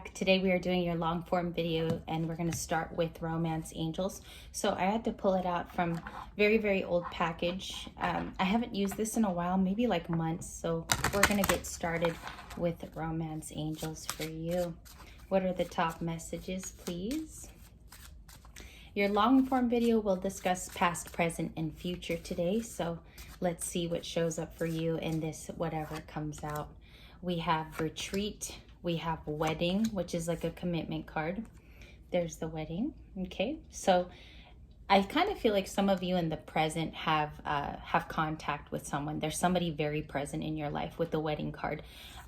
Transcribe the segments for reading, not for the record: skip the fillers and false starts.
back. Today we are doing your long form video and we're going to start with Romance Angels. So I had to pull it out from very old package. I haven't used this in a while, maybe like months. So we're going to get started with Romance Angels for you. What are the top messages, please? Your long form video will discuss past, present, and future today. So let's see what shows up for you in this, whatever comes out. We have retreat. We have wedding, which is like a commitment card. There's the wedding. Okay. So I kind of feel like some of you in the present have contact with someone. There's somebody very present in your life with the wedding card.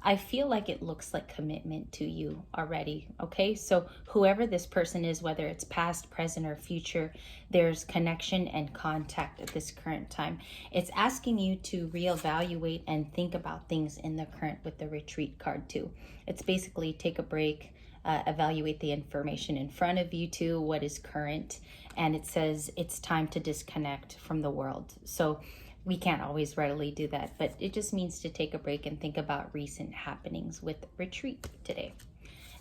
I feel like it looks like commitment to you already, okay? So whoever this person is, whether it's past, present, or future, there's connection and contact at this current time. It's asking you to reevaluate and think about things in the current with the retreat card too. It's basically take a break, evaluate the information in front of you too, what is current, and it says it's time to disconnect from the world. So we can't always readily do that, but it just means to take a break and think about recent happenings with retreat today.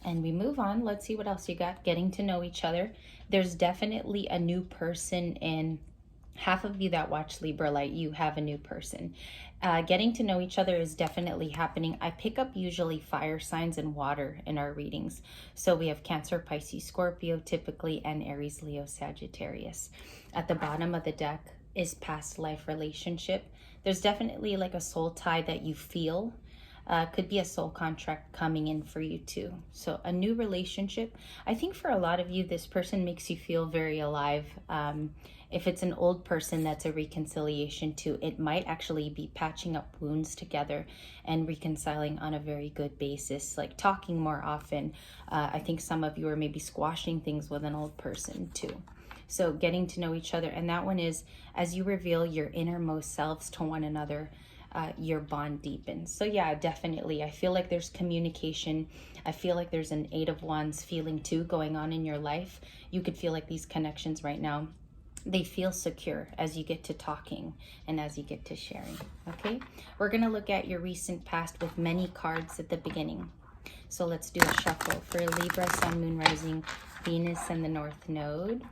And we move on. Let's see what else you got. Getting to know each other. There's definitely a new person in half of you that watch Libra Light. You have a new person. Getting to know each other is definitely happening. I pick up usually fire signs and water in our readings. So we have Cancer, Pisces, Scorpio typically, and Aries, Leo, Sagittarius. At the bottom of the deck is past life relationship. There's definitely like a soul tie that you feel. Could be a soul contract coming in for you too. So a new relationship. I think for a lot of you, this person makes you feel very alive. If it's an old person, that's a reconciliation too. It might actually be patching up wounds together and reconciling on a very good basis, like talking more often. I think some of you are maybe squashing things with an old person too. So getting to know each other. And that one is, as you reveal your innermost selves to one another, your bond deepens. So yeah, definitely. I feel like there's communication. I feel like there's an Eight of Wands feeling too going on in your life. You could feel like these connections right now, they feel secure as you get to talking and as you get to sharing. Okay, we're going to look at your recent past with many cards at the beginning. So let's do a shuffle for Libra, Sun, Moon, Rising, Venus, and the North Node.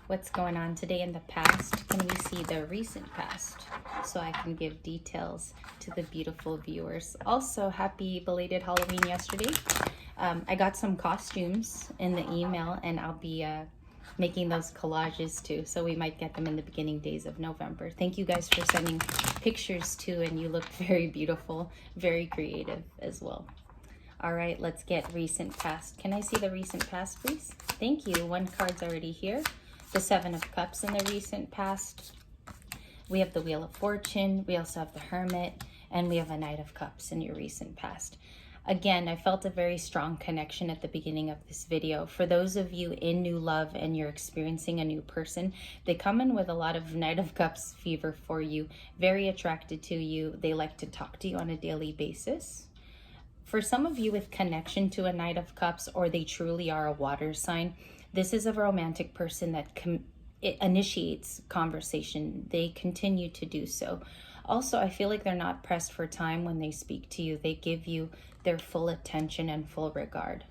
What's going on today in the past? Can we see the recent past so I can give details to the beautiful viewers? Also, happy belated Halloween yesterday. I got some costumes in the email and I'll be making those collages too. So we might get them in the beginning days of November. Thank you guys for sending pictures too, and you look very beautiful, very creative as well. All right, let's get recent past. Can I see the recent past, please? Thank you. One card's already here. The Seven of Cups in the recent past. We have the Wheel of Fortune. We also have the Hermit, and we have a Knight of Cups in your recent past. Again, I felt a very strong connection at the beginning of this video. For those of you in new love and you're experiencing a new person, they come in with a lot of Knight of Cups fever for you, very attracted to you. They like to talk to you on a daily basis. For some of you with connection to a Knight of Cups, or they truly are a water sign, this is a romantic person that it initiates conversation. They continue to do so. Also, I feel like they're not pressed for time when they speak to you. They give you their full attention and full regard.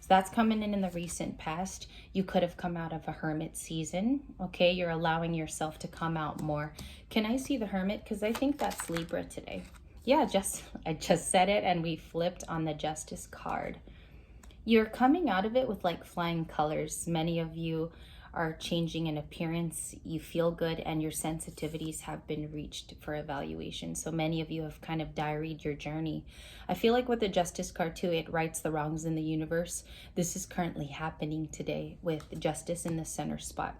So that's coming in the recent past. You could have come out of a hermit season. Okay, you're allowing yourself to come out more. Can I see the Hermit? Because I think that's Libra today. Yeah, I just said it and we flipped on the Justice card. You're coming out of it with like flying colors. Many of you are changing in appearance. You feel good and your sensitivities have been reached for evaluation. So many of you have kind of diaried your journey. I feel like with the Justice card too, it rights the wrongs in the universe. This is currently happening today with Justice in the center spot.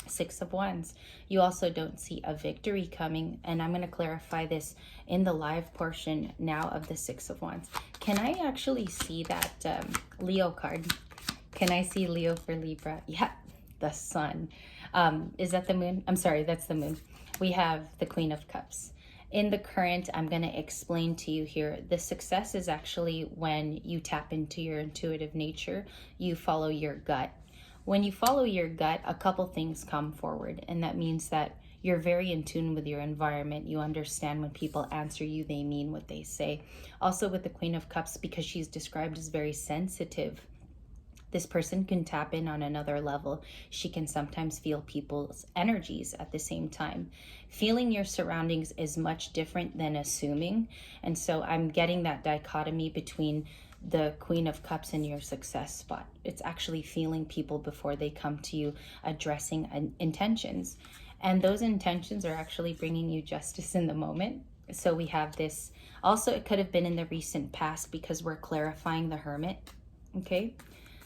Six of Wands. You also don't see a victory coming, and I'm going to clarify this in the live portion now of the Six of Wands. Can I actually see that Leo card? Can I see Leo for Libra? Yeah, the Sun. Is that the Moon? I'm sorry, that's the Moon. We have the Queen of Cups. In the current, I'm going to explain to you here, the success is actually when you tap into your intuitive nature, you follow your gut. When you follow your gut, a couple things come forward, and that means that You're very in tune with your environment. You understand when people answer you, they mean what they say. Also with the Queen of Cups, because she's described as very sensitive, this person can tap in on another level. She can sometimes feel people's energies at the same time. Feeling your surroundings is much different than assuming. And so I'm getting that dichotomy between the Queen of Cups and your success spot. It's actually feeling people before they come to you, addressing intentions. And those intentions are actually bringing you justice in the moment. So we have this. Also, it could have been in the recent past because we're clarifying the Hermit. Okay.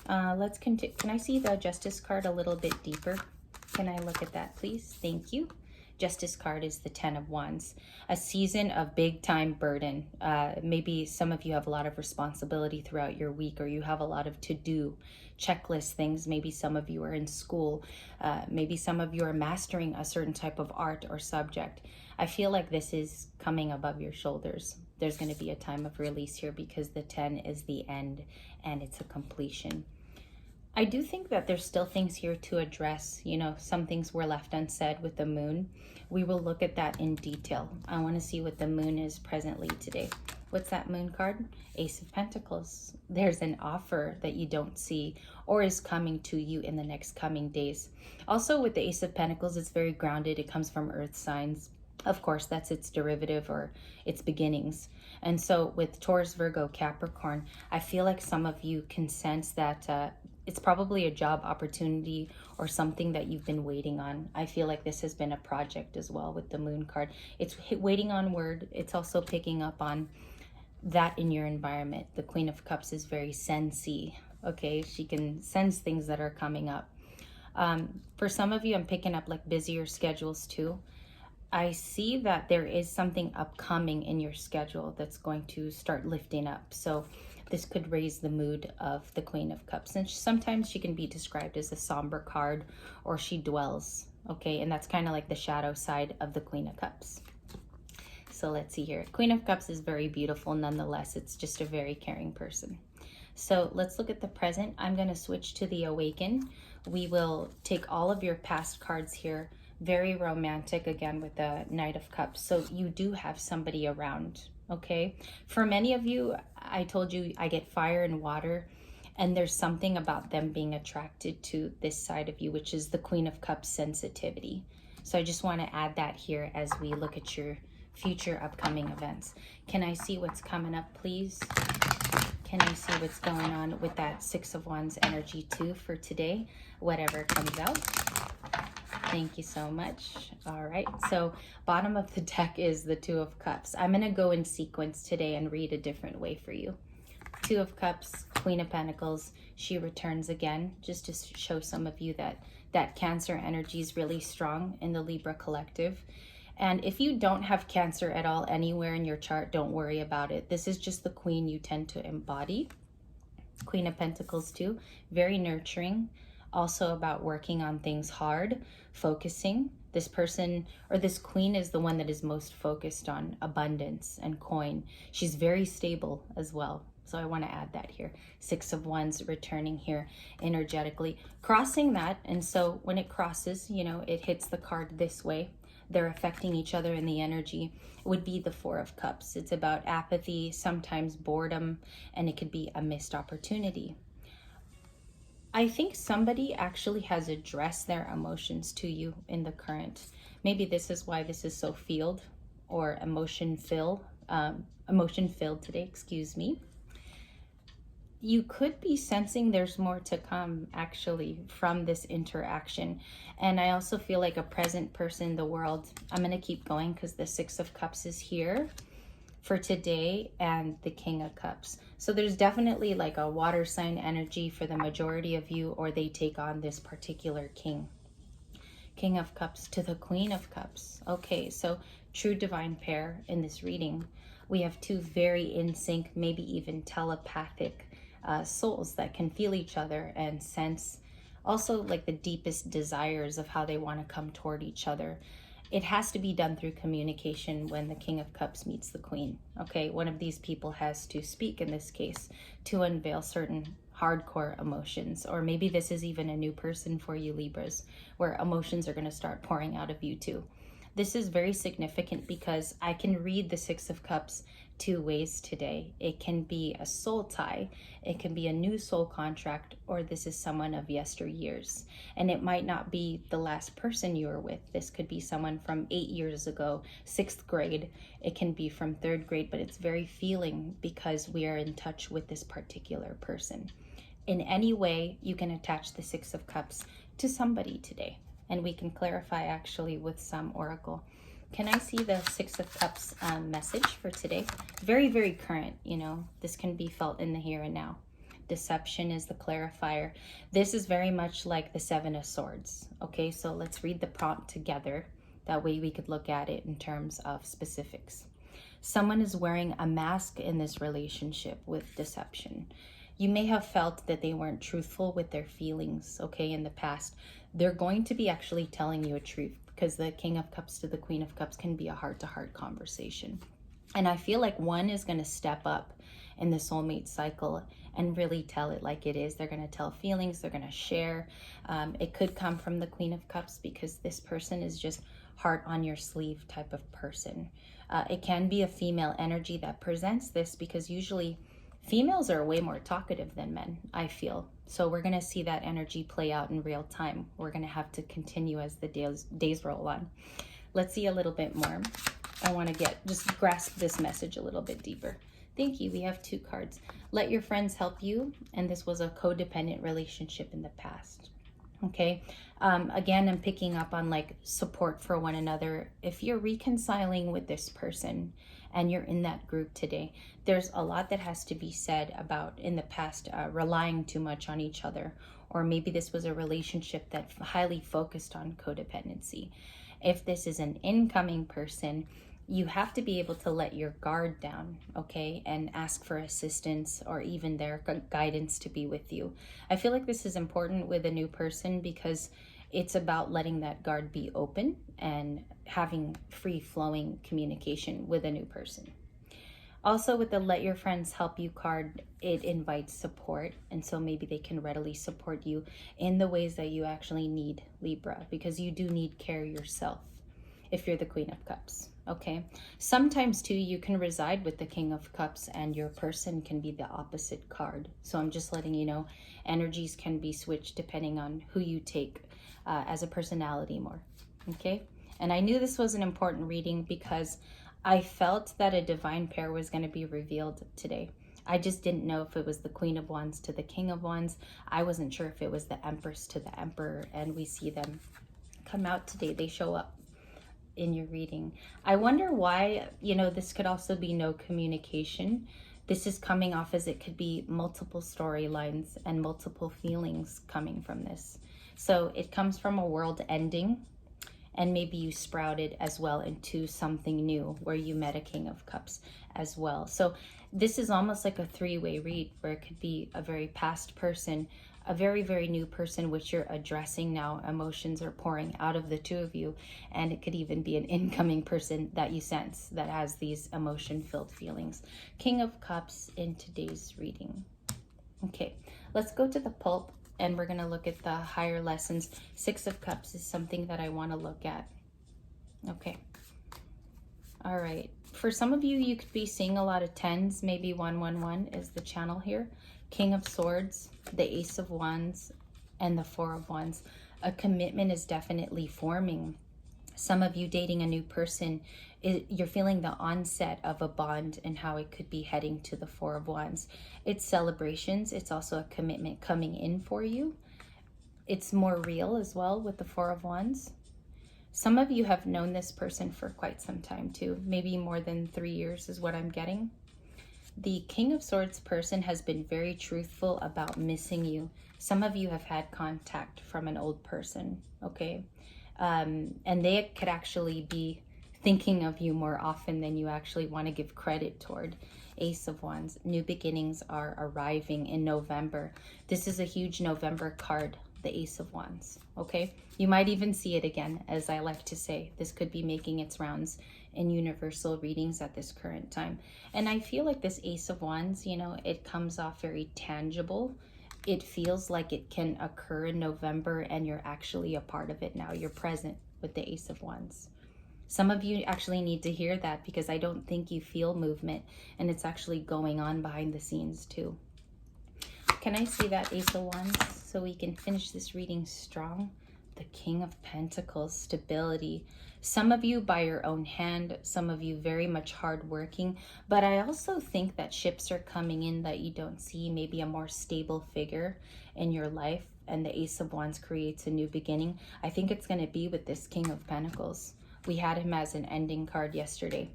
Let's continue. Can I see the Justice card a little bit deeper? Can I look at that, please? Thank you. Justice card is the 10 of Wands, a season of big time burden. Maybe some of you have a lot of responsibility throughout your week, or you have a lot of to-do checklist things. Maybe some of you are in school. Maybe some of you are mastering a certain type of art or subject. I feel like this is coming above your shoulders. There's going to be a time of release here because the 10 is the end and it's a completion. I do think that there's still things here to address. You know, some things were left unsaid with the moon. We will look at that in detail. I want to see what the moon is presently today. What's that moon card? Ace of Pentacles. There's an offer that you don't see or is coming to you in the next coming days. Also with the Ace of Pentacles, it's very grounded. It comes from earth signs. Of course, that's its derivative or its beginnings. And so with Taurus, Virgo, Capricorn, I feel like some of you can sense that it's probably a job opportunity or something that you've been waiting on. I feel like this has been a project as well with the moon card. It's waiting on word. It's also picking up on that in your environment. The Queen of Cups is very sensey. Okay, she can sense things that are coming up. For some of you, I'm picking up like busier schedules too. I see that there is something upcoming in your schedule that's going to start lifting up. So this could raise the mood of the Queen of Cups. And sometimes she can be described as a somber card, or she dwells, okay? And that's kind of like the shadow side of the Queen of Cups. So let's see here. Queen of Cups is very beautiful nonetheless. It's just a very caring person. So let's look at the present. I'm going to switch to the Awaken. We will take all of your past cards here. Very romantic, again, with the Knight of Cups. So you do have somebody around, okay? For many of you, I told you I get fire and water, and there's something about them being attracted to this side of you, which is the Queen of Cups sensitivity. So I just want to add that here as we look at your future upcoming events. Can I see what's coming up, please? Can I see what's going on with that Six of Wands energy too for today? Whatever comes out. Thank you so much. All right, so bottom of the deck is the Two of Cups. I'm going to go in sequence today and read a different way for you. Two of Cups, Queen of Pentacles, she returns again, just to show some of you that Cancer energy is really strong in the Libra collective. And if you don't have Cancer at all anywhere in your chart, don't worry about it. This is just the Queen you tend to embody. Queen of Pentacles too, very nurturing. Also about working on things hard, focusing. This person or this Queen is the one that is most focused on abundance and coin. She's very stable as well. So I want to add that here. Six of Wands returning here energetically, crossing that. And so when it crosses, you know, it hits the card this way. They're affecting each other in the energy. It would be the Four of Cups. It's about apathy, sometimes boredom, and it could be a missed opportunity. I think somebody actually has addressed their emotions to you in the current. Maybe this is why this is so filled or emotion filled today, excuse me. You could be sensing there's more to come actually from this interaction. And I also feel like a present person in the world. I'm going to keep going because the Six of Cups is here for today and the King of Cups. So there's definitely like a water sign energy for the majority of you, or they take on this particular king. King of Cups to the Queen of Cups. Okay, so true divine pair in this reading. We have two very in sync, maybe even telepathic souls that can feel each other and sense also like the deepest desires of how they want to come toward each other. It has to be done through communication when the King of Cups meets the Queen. Okay, one of these people has to speak in this case to unveil certain hardcore emotions, or maybe this is even a new person for you Libras, where emotions are going to start pouring out of you too. This is very significant because I can read the Six of Cups two ways today. It can be a soul tie, it can be a new soul contract, or this is someone of yesteryears. And it might not be the last person you were with. This could be someone from 8 years ago, 6th grade. It can be from 3rd grade, but it's very feeling because we are in touch with this particular person. In any way, you can attach the Six of Cups to somebody today. And we can clarify actually with some oracle. Can I see the Six of Cups message for today? Very, very current, you know. This can be felt in the here and now. Deception is the clarifier. This is very much like the Seven of Swords. Okay, so let's read the prompt together. That way we could look at it in terms of specifics. Someone is wearing a mask in this relationship with deception. You may have felt that they weren't truthful with their feelings, okay, in the past. They're going to be actually telling you a truth, because the King of Cups to the Queen of Cups can be a heart-to-heart conversation. And I feel like one is going to step up in the soulmate cycle and really tell it like it is. They're going to tell feelings, they're going to share. It could come from the Queen of Cups because this person is just heart on your sleeve type of person. It can be a female energy that presents this, because usually females are way more talkative than men, I feel. So we're going to see that energy play out in real time. We're going to have to continue as the days roll on. Let's see a little bit more. I want to just grasp this message a little bit deeper. Thank you. We have 2 cards. Let your friends help you. And this was a codependent relationship in the past. Okay. Again, I'm picking up on like support for one another. If you're reconciling with this person and you're in that group today, there's a lot that has to be said about in the past relying too much on each other, or maybe this was a relationship that highly focused on codependency. If this is an incoming person, you have to be able to let your guard down, okay, and ask for assistance or even their guidance to be with you. I feel like this is important with a new person because it's about letting that guard be open and having free-flowing communication with a new person. Also, with the Let Your Friends Help You card, it invites support. And so maybe they can readily support you in the ways that you actually need, Libra, because you do need care yourself if you're the Queen of Cups, okay? Sometimes, too, you can reside with the King of Cups and your person can be the opposite card. So I'm just letting you know, energies can be switched depending on who you take as a personality more, okay? And I knew this was an important reading because I felt that a divine pair was going to be revealed today. I just didn't know if it was the Queen of Wands to the King of Wands. I wasn't sure if it was the Empress to the Emperor, and we see them come out today. They show up in your reading. I wonder why, you know, this could also be no communication. This is coming off as it could be multiple storylines and multiple feelings coming from this. So it comes from a world ending, and maybe you sprouted as well into something new where you met a King of Cups as well. So this is almost like a 3-way read where it could be a very past person, a very, very new person which you're addressing now. Emotions are pouring out of the 2 of you, and it could even be an incoming person that you sense that has these emotion-filled feelings. King of Cups in today's reading. Okay, let's go to the pulp. And we're going to look at the higher lessons. 6 of Cups is something that I want to look at. Okay. All right. For some of you, you could be seeing a lot of 10s. Maybe 111 is the channel here. King of Swords, the Ace of Wands, and the 4 of Wands. A commitment is definitely forming. Some of you dating a new person, you're feeling the onset of a bond and how it could be heading to the 4 of Wands. It's celebrations. It's also a commitment coming in for you. It's more real as well with the 4 of Wands. Some of you have known this person for quite some time too. Maybe more than 3 years is what I'm getting. The King of Swords person has been very truthful about missing you. Some of you have had contact from an old person, okay? And they could actually be thinking of you more often than you actually want to give credit toward. Ace of Wands, new beginnings are arriving in November. This is a huge November card, the Ace of Wands, okay? You might even see it again, as I like to say. This could be making its rounds in universal readings at this current time. And I feel like this Ace of Wands, you know, it comes off very tangible. It feels like it can occur in November and you're actually a part of it now. You're present with the Ace of Wands. Some of you actually need to hear that because I don't think you feel movement, and it's actually going on behind the scenes too. Can I see that Ace of Wands so we can finish this reading strong? The King of Pentacles, stability. Some of you by your own hand, some of you very much hardworking, but I also think that ships are coming in that you don't see, maybe a more stable figure in your life, and the Ace of Wands creates a new beginning. I think it's going to be with this King of Pentacles. We had him as an ending card yesterday.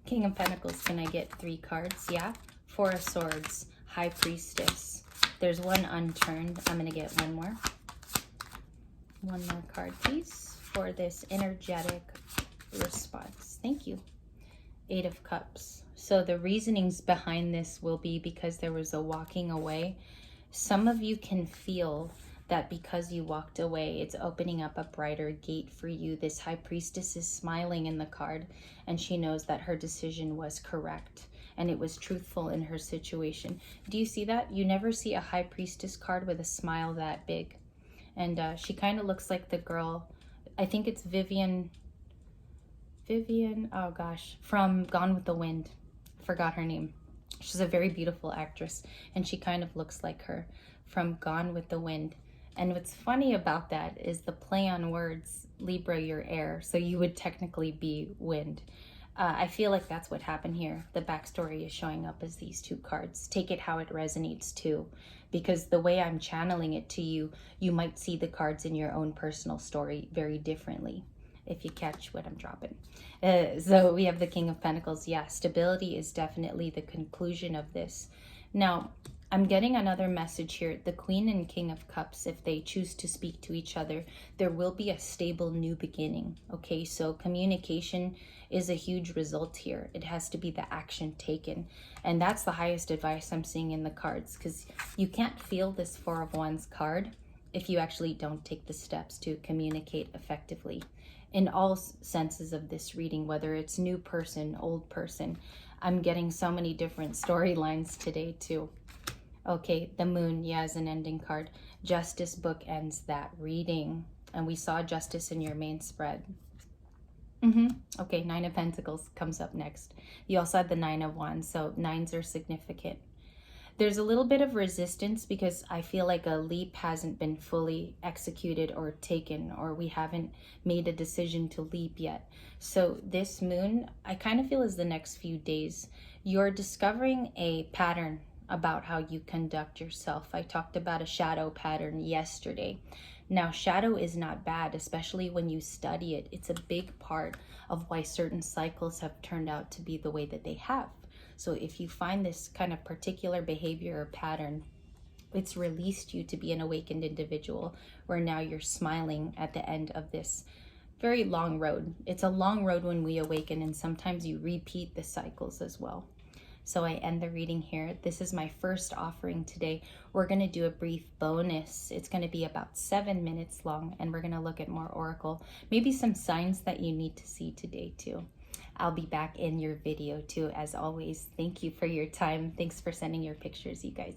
King of Pentacles, can I get 3 cards? Yeah. Four of Swords, High Priestess. There's one unturned. I'm going to get one more. One more card, please, for this energetic response. Thank you. 8 of Cups. So the reasonings behind this will be because there was a walking away. Some of you can feel that because you walked away, it's opening up a brighter gate for you. This High Priestess is smiling in the card, and she knows that her decision was correct and it was truthful in her situation. Do you see that? You never see a High Priestess card with a smile that big. And she kind of looks like the girl, I think it's Vivian, oh gosh, from Gone with the Wind. Forgot her name. She's a very beautiful actress, and she kind of looks like her from Gone with the Wind. And what's funny about that is the play on words, Libra, your air, so you would technically be wind. I feel like that's what happened here. The backstory is showing up as these 2 cards. Take it how it resonates too, because the way I'm channeling it to you, you might see the cards in your own personal story very differently, if you catch what I'm dropping. So we have the King of Pentacles. Yeah, stability is definitely the conclusion of this. Now, I'm getting another message here. The Queen and King of Cups, if they choose to speak to each other, there will be a stable new beginning. Okay, so communication is a huge result here. It has to be the action taken. And that's the highest advice I'm seeing in the cards, because you can't feel this 4 of Wands card if you actually don't take the steps to communicate effectively. In all senses of this reading, whether it's new person, old person, I'm getting so many different storylines today too. Okay, the Moon, yeah, is an ending card. Justice book ends that reading. And we saw Justice in your main spread. Okay, 9 of Pentacles comes up next. You also had the 9 of Wands, so 9s are significant. There's a little bit of resistance because I feel like a leap hasn't been fully executed or taken, or we haven't made a decision to leap yet. So this Moon, I kind of feel is the next few days. You're discovering a pattern about how you conduct yourself. I talked about a shadow pattern yesterday. Now, shadow is not bad, especially when you study it. It's a big part of why certain cycles have turned out to be the way that they have. So if you find this kind of particular behavior or pattern, it's released you to be an awakened individual, where now you're smiling at the end of this very long road. It's a long road when we awaken, and sometimes you repeat the cycles as well. So I end the reading here. This is my first offering today. We're going to do a brief bonus. It's going to be about 7 minutes long, and we're going to look at more oracle, maybe some signs that you need to see today too. I'll be back in your video too, as always. Thank you for your time. Thanks for sending your pictures, you guys.